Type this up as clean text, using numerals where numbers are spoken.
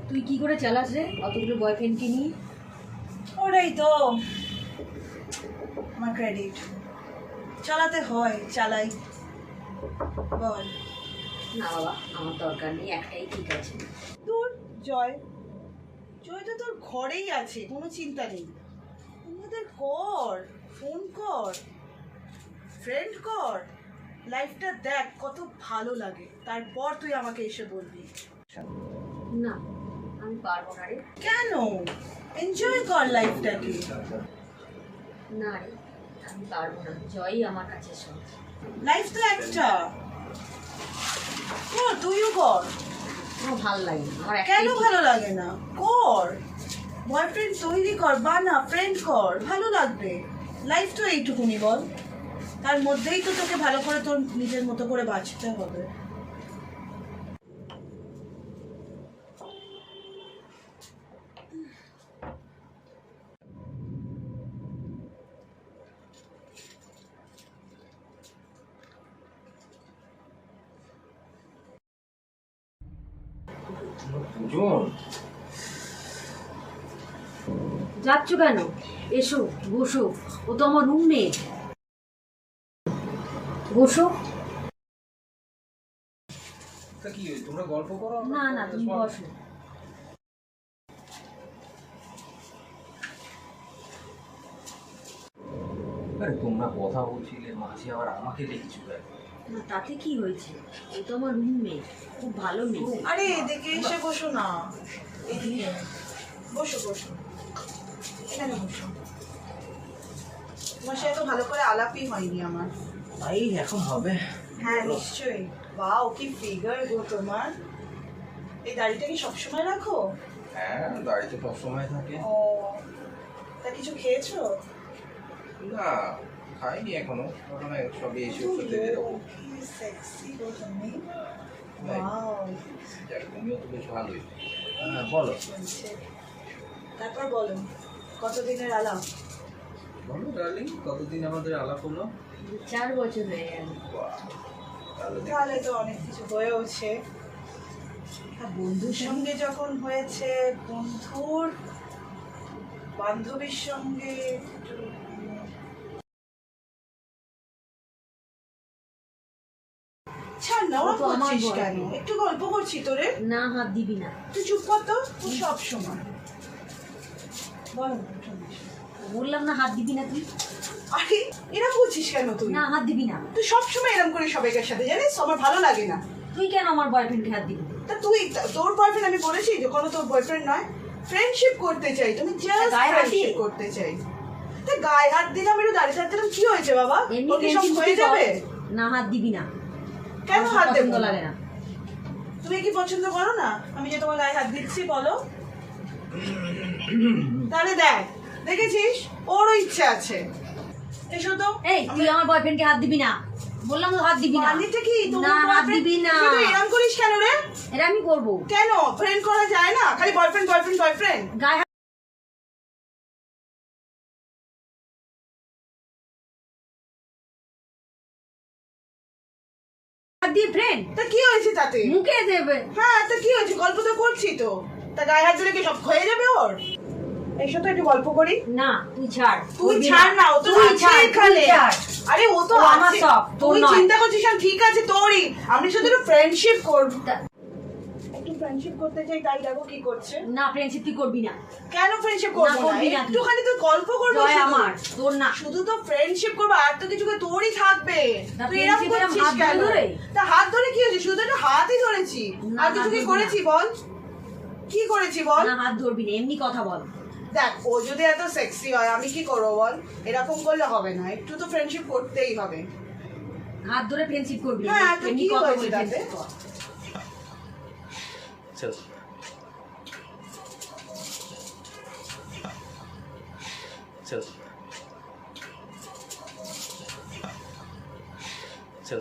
তুই কি করে চালাস রে অতগুলো বয়ফ্রেন্ডকে নিয়ে? ওরাই তো আমার ক্রেডিট। চালাতে হয়, চালাই। বল। না বাবা, আমার দরকার নেই, একটাই ঠিক আছে। তোর জয় জয় তো তোর ঘরেই আছে, কোনো চিন্তা নেই। আমাদের কর, ফোন কর, ফ্রেন্ড কর, লাইফটা দেখ কত ভালো লাগে, তারপর তুই আমাকে এসে বলবি। না, আমি পারবো না রে। কেন? এনজয় কর লাইফটাকে। না রে, আমি পারবো না। জয়ই আমার কাছে সব। লাইফ তো একটা, কর, তুইও কর। আমার ভালো লাগে না। আমার কেন ভালো লাগে না? কর, বয়ফ্রেন্ড তৈরি কর, বানা, ফ্রেন্ড কর, ভালো লাগবে। লাইফ তো এইটুকুনি বল, তার মধ্যেই তো তোকে ভালো করে তোর নিজের মতো করে বাঁচতে হবে। যাচ্ছ কেন? এসো, বসো। ও তো আমার রুমমেট। বসো। তা কি তোমরা গল্প করো? না না, তুমি বসো। আরে তোমরা কথা বলছিলে, মাঝে আবার আমাকে দেখছো কেন? না, তাতে কি হয়েছে? ও তো আমার রুমমেট, খুব ভালো মেয়ে। আরে এদিকে এসে বসো না, এদিকে বসো, বসো, এখানে বসো। তোমার সাথে তো ভালো করে আলাপই হয়নি আমার। এই এখন হবে। হ্যাঁ নিশ্চয়ই। বাও, কি ফিগার গো তোমার। এই দাড়িটা কি সবসময় রাখো? হ্যাঁ, দাড়িতে সব সময় থাকে। ও, তা কিছু খেয়েছো? না, খাইনি এখনো। ওখানে সবই এসে খেতে বেরোবো। সেক্সি গো তুমি। তাই? ওয়াও। যাক, তুমিও তো বেশ ভালোই। হ্যাঁ, বলো। তারপর বলো, কতদিনের আলাপ? বলো ডার্লিং, কতদিন আমাদের আলাপ হলো? 4 বছর হয়ে গেল। বাহ, তাহলে তাহলে তো অনেক কিছু হয়েওছে। আর বন্ধুর সঙ্গে যখন হয়েছে, বন্ধুর বান্ধবীর সঙ্গে একটু ছাড় না, ওরা ও তো আমার করছিস বড়। কেন? একটু গল্প করছি তোরে। না, হাত দিবি না। তুই চুপ কর তো, তুই সব সময় বলো না, শোনিস। বললাম না, হাত দিবি না তুই। আরে এরা বলছিস কেন তুই? না, হাত দিবি না। তুই সবসময় এরকম করিস সবাইকার সাথে, জানিস আমার ভালো লাগে না। তুই কেন আমার বয়ফ্রেন্ডকে হাত দিবি? তা তুই, তোর বয়ফ্রেন্ড আমি বলেছি যে কোনো তোর বয়ফ্রেন্ড নয়, ফ্রেন্ডশিপ করতে চাই, তুমি জাস্ট গায়ে হাত ফ্রেন্ডশিপ দিয়ে? করতে চাই। তা গায়ে হাত দিলাম, একটু দাঁড়িয়ে হাত দিলাম, কি হয়েছে বাবা? এমনি ওর কি সব friendship হয়ে কর। যাবে? না, হাত দিবি না। কেন আমার হাত দেবো পছন্দ না? লাগে না। তুমি কি পছন্দ করো না আমি যে তোমার গায়ে হাত দিচ্ছি? বলো। তাহলে দেখ, দেখেছিস ওরও ইচ্ছে আছে। এসো তো। এই, তুই আমার বয়ফ্রেন্ডকে হাত দিবি না। বললাম তো, হাত দিবি না। মানিটা কি? তোর না, হাত boyfriend- দিবি না। তুই তো এরম করিস কেন রে? এটা আমি করবো। কেন ফ্রেন্ড করা যায় না? খালি বয়ফ্রেন্ড বয়ফ্রেন্ড বয়ফ্রেন্ড। গায়ে হাত দিয়ে ফ্রেন্ড তা কি হয়েছে তাতে? মুখে দেবে। হ্যাঁ, তা কি হয়েছে? গল্প তো করছি তো। তা গায়ে হাত দিলে কি সব হয়ে যাবে ওর? এসো তো একটু গল্প করি। না, তুই ছাড়। তুই করবি ছাড় না, ও তো তুই আছে ছাড়, এখানে। তুই ছাড়। আরে ও তো ও আমার আছে। সব, তোর তুই নয়। চিন্তা করছিস আর ঠিক আছে তোরই। আমি শুধু একটু ফ্রেন্ডশিপ করব। তা- একটু ফ্রেন্ডশিপ করতে চাই, তাই দেখো কি করছে। না, ফ্রেন্ডশিপ তুই করবি না। কেন ফ্রেন্ডশিপ করব না, না? করবি না তুই। একটুখানি তো গল্প করব। জয় আমার, তোর না। শুধু তো ফ্রেন্ডশিপ করব, আর তো কিছু করে তোরই থাকবে। তা তুই এরকম friendship এ করছিস হাত কেন? ধরে? তা হাত ধরে কি হয়েছে? শুধু একটা হাতই ধরেছি। না, আর কিছু হাত কি ধরবি করেছি না। বল? কি করেছি বল? না, হাত ধরবি না, এমনি কথা বল। দেখ, ও যদি এত সেক্সি হয় আমি কি করবো বল? এরকম করলে হবে না, একটু তো ফ্রেন্ডশিপ করতেই হবে। হাত ধরে ফ্রেন্ডশিপ করবি না, হ্যাঁ, তো এমনি কি কথা হয়েছে বলে তাতে? friendship কর। চল চল চল